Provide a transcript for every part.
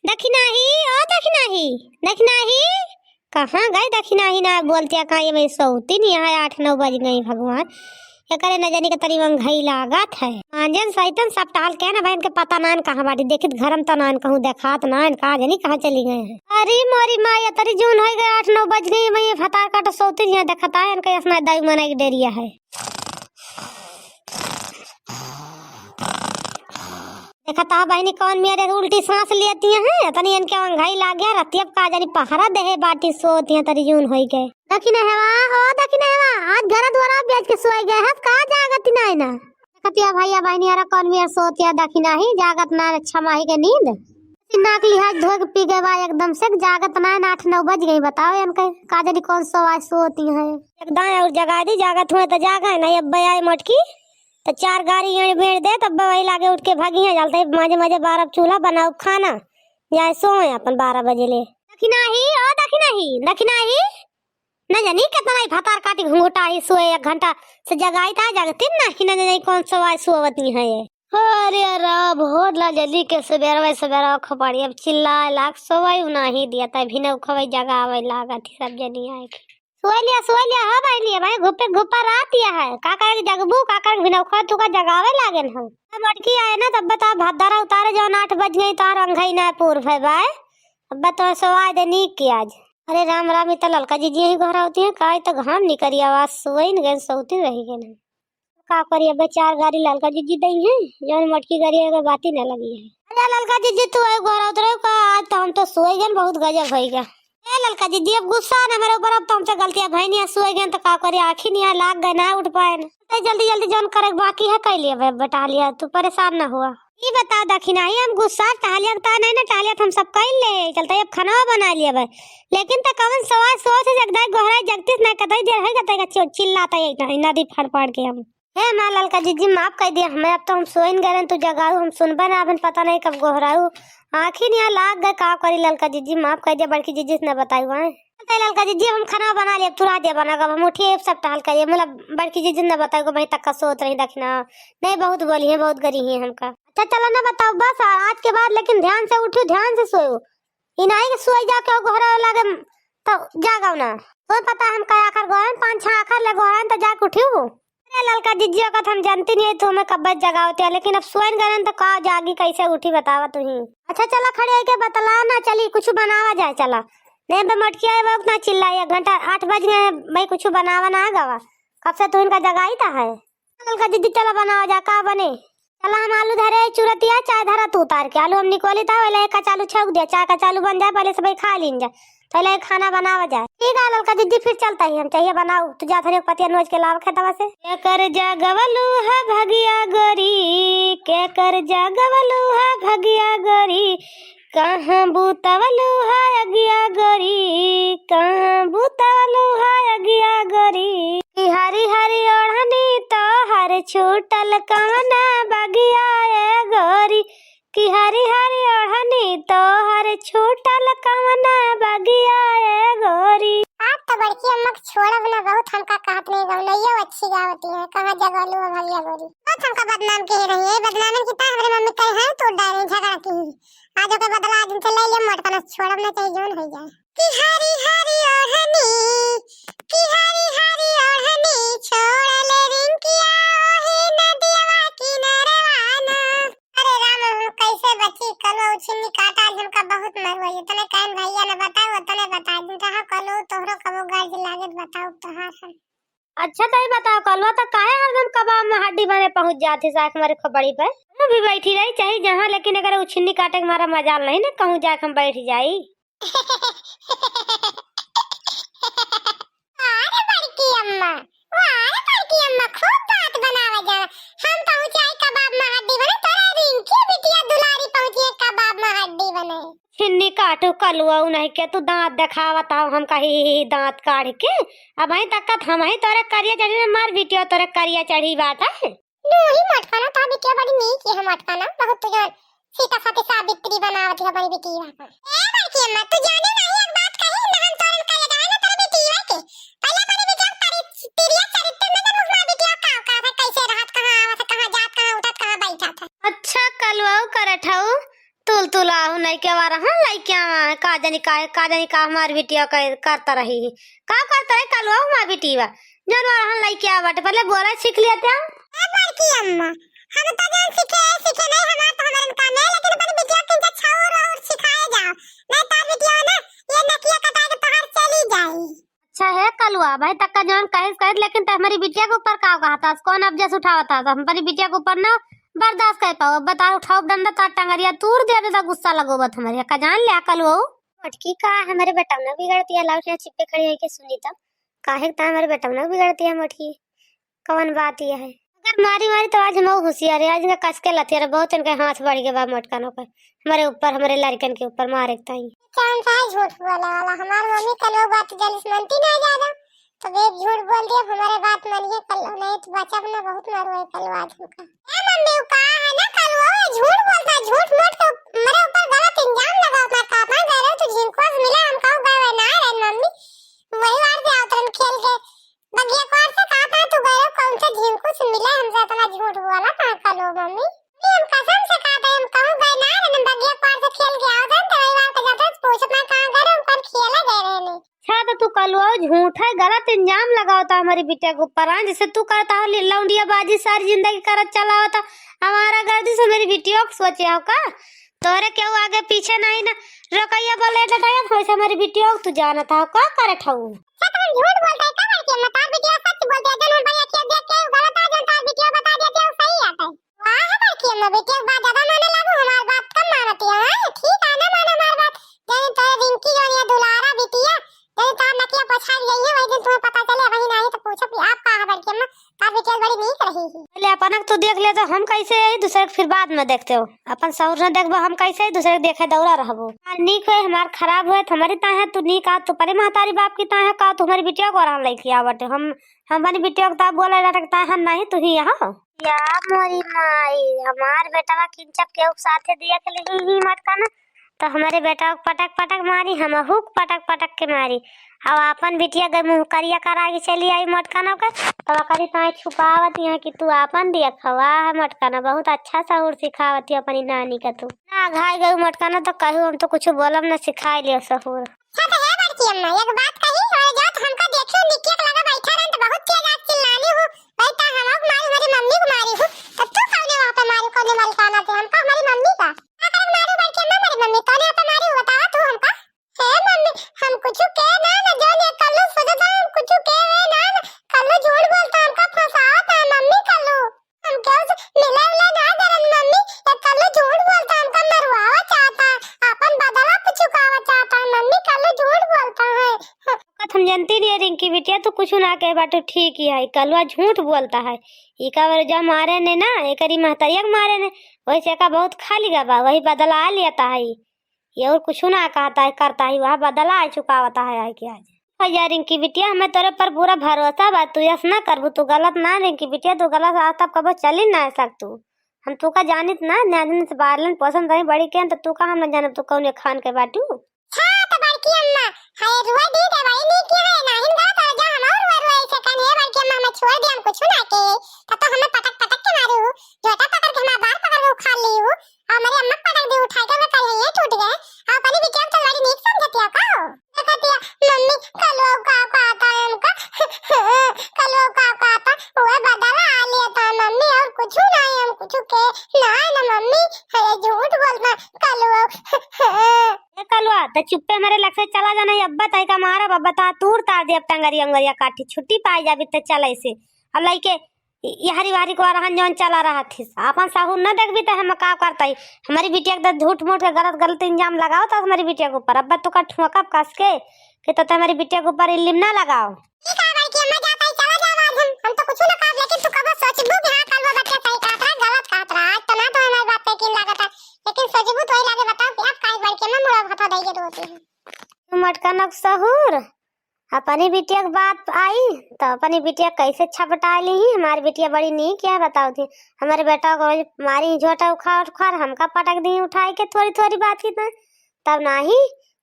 दखिनाही ओ दखिनाही दखिनाही कहाँ गए दखिनाही ना बोलते कहाँ ये मैं सोती नहीं है 8-9 बज गई भगवान ये करे न जाने के तरी मंगई लागत है मांजन सैतन सब टाल के ना बहन के पता नान कहाँ बाटी देखित घरम तो नान कहूँ देखात नान कहाँ जानी कहाँ चली गए हैं। अरे मोरी माँ ये तरी जून हो गए 8-9 बज गई मैं ये फतार काट सोती नहीं देखता है इनका इसमें दाई मना की डेरिया है। देखता बहनी कौन मेरे उल्टी सांस लेती हैं तनी इनके अंघाई लाग गया रती अब का जानी पहरा देहे बाटी सोती हैं तरी जून होई गए दखिन हेवा हो दखिन हेवा आज घर द्वारा बेच के सोई गए हैं का जागत नहीं ना कतिया भैया बहनी यार कौन मेरे सोती है दखिना ही जागत ना अच्छा माही के नींद नाक लिहाज धो के पी गए बा एकदम से जागत ना 8-9 बज गई बताओ इनके का जानी कौन सोती है एकदम और जगा दी जागत हुए तो जागा नहीं अब आए मटकी तो 4 गाड़ी बेड़ दे तब वही लागे उठ के भागी है चलते माजे माजे 12 चूल्हा बनाओ खाना या सोए अपन 12 बजे ले दखिनाही ओ दखिनाही न जानी कितना ही फतार काटी घुंघटा ही सोए 1 घंटा से जगाई था जागती नहीं न जानी कौन सवाई सोवती है ये अरे रब होड ला जल्दी के सवेरा खपड़ी अब चिल्लाए लाग सोवाई नहीं दिया था भिनो खवई जगावे लागत सब जनी आए सोई लिया हो भाई घुपे घुपा रात या है का करे जगबू का करे भिनो खा तू का जगावे लागेन हम मटकी आए ना तब बता भादारा उतारे जो 8 बज गई तार अंघई ना पूर्व है भाई अब तो सोवाई दे नी की आज अरे राम राम इतना ललका जी ही घर होती है का तो घाम नहीं करी आवाज सोई न गए सोती रही गए ना का करिए बे 4 गाड़ी ललका जी दई है जौन मटकी गाड़ी अगर बाती न लगी है अरे ललका जी तू घर उतरे का आज तो हम तो सोए गए बहुत गजब हो गया ए ललका जी अब गुस्सा ना मेरे ऊपर अब तो हमसे गलतियां भईनी सोए गए तो का करिए आखिर नहीं लाग गए ना उठ पाए ना जल्दी जौन करे बाकी है कर लिया बता लिया तू परेशान ना हुआ ये बता दखिनाही हम गुस्सा टहलिया नहीं ना टहलिया हम सब कर ले चलते अब खाना बना लिया भाई लेकिन तो कवन सवाल सोच से जगदाई गोहरा जगतीस ना कतई देर है कतई चिल्लाता है नदी फाड़ के हम हे मां ललका जी माफ कर दिया हमें अब तो हम सोइन गए तू जगाऊ हम सुनबे ना अपन पता नहीं कब गोहराऊ आखिर यहाँ लाग गए का करी ललका जी माफ कर दिया बड़की जी ने बताई हुआ है ललका जी हम खाना बना लिया तुरा दिया बना हम उठिए सब टहल करिए मतलब बड़की जी ने बताई भाई तक का सोच रही दखना नहीं बहुत बोली है बहुत गरी है हमका अच्छा चलो ना बताओ बस आज के बाद लेकिन ध्यान से उठो ध्यान से सोओ इनाई सोई जाके गोहरा लागे तो जागाओ ना तो पता हम का आखिर गोहन 5-6 आखिर ले गोहन तो जाके उठियो ललका जिज्जिया का हम जानती नहीं है तो हमें कब जगावते लेकिन अब सोन गए तो का जागी कैसे उठी बतावा तू ही अच्छा चला खड़े के बतला ना चली कुछ बनावा जाए चला नहीं बे मटकी आए वक्त ना चिल्लाई 1 घंटा 8 बज गए भाई कुछ बनावा ना गवा कब से तू इनका जगाई था है ललका जिज्जी चला बनावा जा का बने चला हम आलू धरे चुरतिया चाय धरा तू उतार के आलू हम निकोली था पहले एक चालू छौक दिया चाय का चालू बन जाए पहले से भाई खा लीन जाए पहले खाना बनावा जाए ठीक है ललका दीदी फिर चलता ही हम चाहिए बनाओ तू जा थरे पतिया नोच के लाव खेतवा से के कर जगवलू है भगिया गोरी के कर जगवलू है भगिया गोरी कहाँ बूतवलू है अगिया गोरी कहाँ बूतवलू है अगिया गोरी हरी हरी ओढ़नी तो हर छूटल कवना बगिया ए गोरी कि हरी हरी ओढ़नी तो हर छूटल कवना बगिया ए गोरी आप तो बड़की अम्मा छोड़ब ना बहुत हमका कहत नहीं गौलैया अच्छी गावती है कहां जगलू भलिया गोरी बहुत हमका बदनाम कह रही है बदनाम की तार हमारी मम्मी कहे है तो डाले झगड़ा की आज के बदला आज से ले ले मटका ना छोड़ब ना चाहिए जोन हो जाए कि हरी हरी ओढ़नी छोड़ ले रिंकिया ओही नदिया किनारवाना अरे राम कैसे बची कलो छिन्नी काटा हमका बहुत मरवाई तने कहन भैया ने बताओ तने बता दूं कहां कलो तोहरो कबो गाज लागत बताओ तोहार अच्छा तो बताओ कलवा तो काहे हरदम कबाब में हड्डी बने पहुंच जाते साख हमारे खबड़ी पे हम भी बैठी रही चाहे जहां लेकिन अगर वो छिन्नी काटे के मारा मजाल नहीं ना कहूं जाके हम बैठ जाई अरे बड़की अम्मा खूब बात बनावे जा हम पहुंचाई कबाब में हड्डी बने तोरा रिंकी बिटिया दुलारी पहुंची कबाब में हड्डी बने छिन्नी काटू कलुआ नहीं के तू दांत दिखावत हो हम कही दांत काट के अब ही तक हम ही तोरे करिया चढ़ी मार बिटिया तोरे करिया चढ़ी बात है नो ही मटकाना ता बिटिया बड़ी नी की हम मटकाना बहुत तुझे सीता साथी सावित्री बनावत है बड़ी बिटिया ए बड़की अम्मा तू जाने नहीं एक बात कही ना हम तोरन कहे जाए ना तेरे बिटिया के पहले बड़ी बिटिया तेरी चरित्र में तो मुखमा बिटिया का कैसे तुला नहीं के वारा हां लइका का जानी का हमार बिटिया करता रही का करता रही कलवा हमार बिटिया जन वाला हां लइका बाटे पहले बोला सीख लिया था ए बड़की अम्मा हम तो जान सीखे नहीं हमार तो हमारे काम है लेकिन अपनी बिटिया के अच्छा और सिखाए जाओ नहीं तार बिटिया ना ये नकिया कटा के बाहर चली जाए। अच्छा है कलवा भाई तक का जन कहे लेकिन हमारी बिटिया के ऊपर का कहा था कौन अब्जेक्ट उठावा था हमारी बिटिया के ऊपर ना बर्दाश्त कर पाओ बताओ उठाओ डंडा तार टंगरिया तूर दे देता गुस्सा लगोबत हमारे का जान ले कलवा मटकी का हमारे बेटा ने बिगड़ती है लाउट चिप्पे खड़ी है के सुनी तब काहे ता हमारे बेटा ने बिगड़ती है मटकी कौन बात ये है अगर मारी तो आज हम होशियार है आज इनका कस के लथिया बहुत इनके हाथ बढ़ गए बा मटकानों पर हमारे ऊपर हमारे लड़कन के ऊपर मारे ताई कौन सा झूठ बोले वाला हमारी मम्मी कल वो बात जल्दी मानती ना ज्यादा तो वे झूठ बोल दिया हमारे बात मानिए कल नहीं तो बच्चा अपना बहुत मारो कल आज का ए मम्मी वो कहा है ना कल वो झूठ बोलता है झूठ मूठ तो मेरे ऊपर गलत इल्जाम लगा मैं कहां गए रहे तो जिनको मिला हम कहूं गए ना रे मम्मी वही बार से आवतन खेल के बगिया कोर से कहा था तू गए कौन से जिनको से मिला हमसे इतना झूठ बोला था कल वो मम्मी हम कसम से कहा था हम कहूं गए ना रे बगिया कोर से खेल के आवतन तो वही बार का जाता पूछ मैं कहां गए हम पर खेला गए रहे नहीं अच्छा तो तू कलवा झूठ है गलत इल्जाम लगाता हमारी बिटिया के ऊपर जैसे तू करता हो लौंडिया बाजी सारी जिंदगी करत चला होता हमारा गर्दी से मेरी बिटिया को सोचे हो का तोरे क्यों आगे पीछे नहीं ना रकैया बोले डटाया वैसे हमारी बिटिया को तू जाना था का करे ठाऊ तुम झूठ बोलते है क्या करके मता बिटिया सच बोलते है जन भैया के देख के गलत आ जनता बिटिया बता देते हो सही आता है वाह है करके मैं बिटिया बात ज्यादा माने लागू हमारी बात कम मानती है ठीक है ना मानो हमारी बात जन तो रिंकी जो ये दुलारा बिटिया जन तार नकिया पछाड़ गई है वही दिन तुम्हें पता चले वही नहीं तो पूछो कि आप कहां है करके मैं तार बिटिया बड़ी नहीं कर रही है पहले अपन तो देख ले तो हम कैसे है दूसरे फिर बाद में देखते हो अपन सौर न देखबो हम कैसे दूसरे देखे दौड़ा रहबो नीक है हमार खराब है हमारी ताहे तू नीक आ तो परे महतारी बाप की ताहे का तुम्हारी बिटिया को आराम लेके आवटे हम हमारी बिटिया को ता बोले लटकता है नहीं तू ही यहाँ या मोरी माई हमार बेटा किंचप के साथे दिया के ही मटका ना तो हमारे बेटा को पटक पटक मारी हम हुक पटक पटक के मारी अब अपन बिटिया गए मुंह करिया करा के चली आई मटकाना का तब करी ताए छुपावत है कि तू अपन दिया खवा है मटकाना बहुत अच्छा सा और सिखावती अपनी नानी का तू ना घाय गई मटकाना तो कहूँ हम तो कुछ बोलब ना सिखाई लियो सहूर अच्छा तो है बड़की अम्मा एक बात कही और जो तो हमका देखो निकिया लगा बैठा रहन तो बहुत तेज आज चिल्लानी हूं भाई ता हम मारी हमारी मम्मी को मारी हूं तब तू कौन वहां पे मारी कौन मलकाना थे हमका हमारी मम्मी का अगर मारू बड़की अम्मा हमारी मम्मी कौन वहां पे मारी बता तू हमका है मम्मी हम कुछ कह ना जो ने कल्लू सोचता हम कुछ कह ना कल्लू झूठ बोलता हमका फंसाता है मम्मी कल्लू हम क्यों मिला मिला ना दरन मम्मी ये कल्लू झूठ बोलता हमका मरवावा चाहता अपन बदला चुकावा चाहता है मम्मी कल्लू झूठ बोलता है हम जानती नहीं रिंकी बिटिया तो कुछ ना कहे बाटो ठीक ही है कलवा झूठ बोलता है इका बार जब मारे ने ना एकरी महतरिया मारे ने वैसे का बहुत खाली गवा वही बदला आ लेता है ये और कुछ ना कहता है करता है वह बदला आ चुकावता है कि आज यार रिंकी बिटिया हमें तेरे पर पूरा भरोसा बा तू यस ना करबू तू गलत ना रिंकी बिटिया तू गलत आज तब कब चली ना सक तू हम तू का जानित ना न्याजन से बारलन पसंद नहीं बड़ी के तो तू का हम ना जाने तू कौन खान के बाटू हां तो बड़की अम्मा हाय रुआ दी दे भाई नहीं किया है ना हिंदा तो जा हम और रुआ ऐसे कन है बड़की अम्मा मैं छोड़ दे हम कुछ ना के तब तो हमें पटक पटक के मारू जोटा पकड़ के हमारा बार पकड़ के उठा ली हूं हमारी अम्मा पटक दे उठा के मैं कल ये टूट गए आप अपनी बिटिया तो बड़ी नीक समझती हो का कहती है मम्मी कलो का आता है उनका कलो का आता वो बदला आ लेता है मम्मी और कुछ नहीं हम कुछ के ना ना मम्मी है झूठ बोलना कलो कलवा तो चुप्पे मेरे लग से चला जाना अब्बा तय का मारा बब्बा ता तूर तार दे अब टंगरी अंगरिया काटी छुट्टी पाई जाबी तो चले से अब लइके यहरी वारी को रहन जौन चला रहा थी अपन साहू न देखबी तो हम का करता है हमारी बिटिया के झूठ मूठ के गलत गलत इंजाम लगाओ तो हमारी बिटिया के ऊपर अब्बा तो का ठुका कस के कि तो हमारी बिटिया के ऊपर इल्म ना लगाओ ठीक है भाई कि मैं जाता ही चला जाओ हम तो कुछ ना कहा लेकिन तू कब सोचबू कि हां कल वो बच्चा सही कहत रहा गलत कहत रहा आज तो ना तो हमारी बात पे की लागत है लेकिन सोचबू तो ही लागे बताओ कि आप काहे भाई के मैं मुड़ा बता देगे रोती है मटका नक सहूर अपनी बिटिया की बात आई तो अपनी बिटिया कैसे छपटा ली हमारी बिटिया बड़ी नहीं क्या बताओ थी हमारे बेटा को मारी झोटा उखाड़ उखाड़ हमका पटक दी उठाई के थोड़ी थोड़ी बात की तब नहीं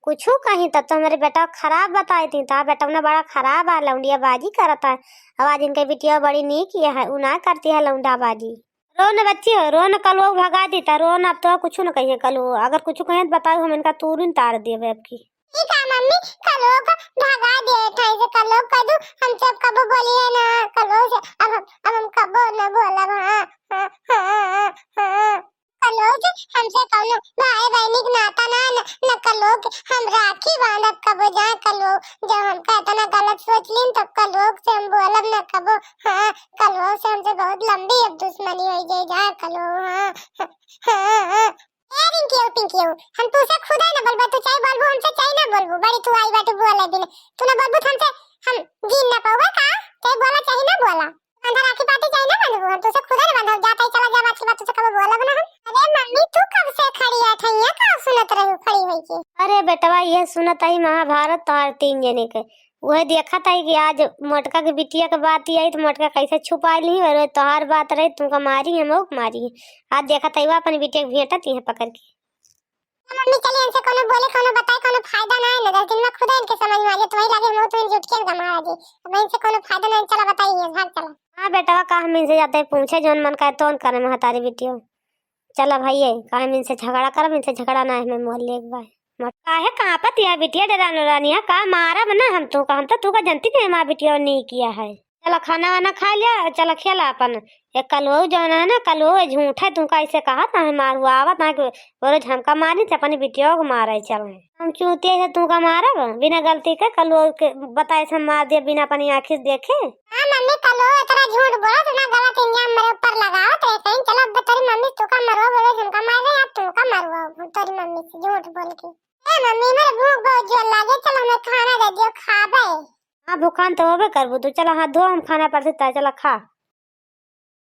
कुछ कहीं तब तो हमारे बेटा खराब बताई थी तो बेटा ने बड़ा खराब है लौंडिया बाजी करता है अब आज इनके बिटिया बड़ी नहीं किया है उना करती है लौंडा बाजी रो न बच्ची हो, रो न, कल वो भगा देता, रो न, अब तो कुछ न कहिए, कल वो अगर कुछ कहे तो बताओ, हम इनका तूर तार दिए अब की। ठीक है मम्मी, कलो को भगा दे ठाई से, कलो कर दू, हम सब कबो बोलिए ना कलो से, अब हम कबो न बोलब। हाँ कलो से हमसे कौनो भाई बहनी के नाता ना न कलो के हम राखी बांधब कबो जाए कलो, जब हमका इतना गलत सोच लीन तो कलो से हम बोलब न कबो। हाँ कलो से हमसे बहुत लंबी अब दुश्मनी हो जाए जाए कलो। हाँ पिंकी हम तुझसे खुद है ना बोलबो, तू चाहे बोलबो हमसे चाहे ना बोलबो, बड़ी तू आई बात बोले बिन, तू ना बोलबो हमसे हम जीन ना पाऊंगा का, चाहे बोला चाहे ना बोला, अंधा राखी पाती चाहे ना बंधबो, हम तुझसे खुद है ना बंधब, जाता ही चला जा, बात की बात तुझसे कब बोला बना हम। अरे मम्मी तू कब से खड़ी है ठैया, का सुनत रही खड़ी होई के? अरे बेटवा ये सुनत आई महाभारत तोहार तीन जने के, वह देखा था कि आज मोटका के बिटिया के बात आई तो मोटका कैसे छुपा ली, और तोहार बात रही तुमका मारी हम ओक मारी, आज देखा था अपन बिटिया के भेटत है पकड़ के। मम्मी चलिए इनसे कोनो बोले कोनो बताए कोनो फायदा ना है ना, 10 दिन में खुद इनके समझ में आ जाए, तो वही लगे हम तो इन जुट के गमारा जी, अब इनसे कोनो फायदा नहीं, चला बताइए भाग चला। हाँ बेटवा का हम इनसे जाते पूछे जोन मन का तोन करे में हतारी बिटिया, चला भाई का हम इनसे झगड़ा करब, इनसे झगड़ा ना है मैं मोहल्ले एक बार मटका है कहाँ पर तिया बिटिया डरानिया का मारा बना, हम तो का जनती थे माँ बिटिया नहीं किया है। चलो खाना वाना खा लिया, चलो खेला अपन, एक कलवो जो है ना कलवो झूठा तुमका ऐसे कहा था मारू आवत ना बोलो झमका मारी थे अपनी बिटिया को मारे, चल हम चूते है तुमका मारा बिना गलती के, कलवो के बताए से मार दिया बिना अपनी आँखी देखे। हां मम्मी कलो इतना झूठ बोला तो ना गलत इल्जाम मेरे ऊपर लगाओ तो कहीं, चलो अब तेरी मम्मी तू का मरो बोले झमका मारे या तू का मरवा तेरी मम्मी से झूठ बोल के। ए मम्मी मेरे भूख बहुत जोर लागे, चलो हमें खाना दे दियो खाबे। हाँ भूखान तो होबे करबू, तो चला हाथ धो हम खाना पर से चला खा।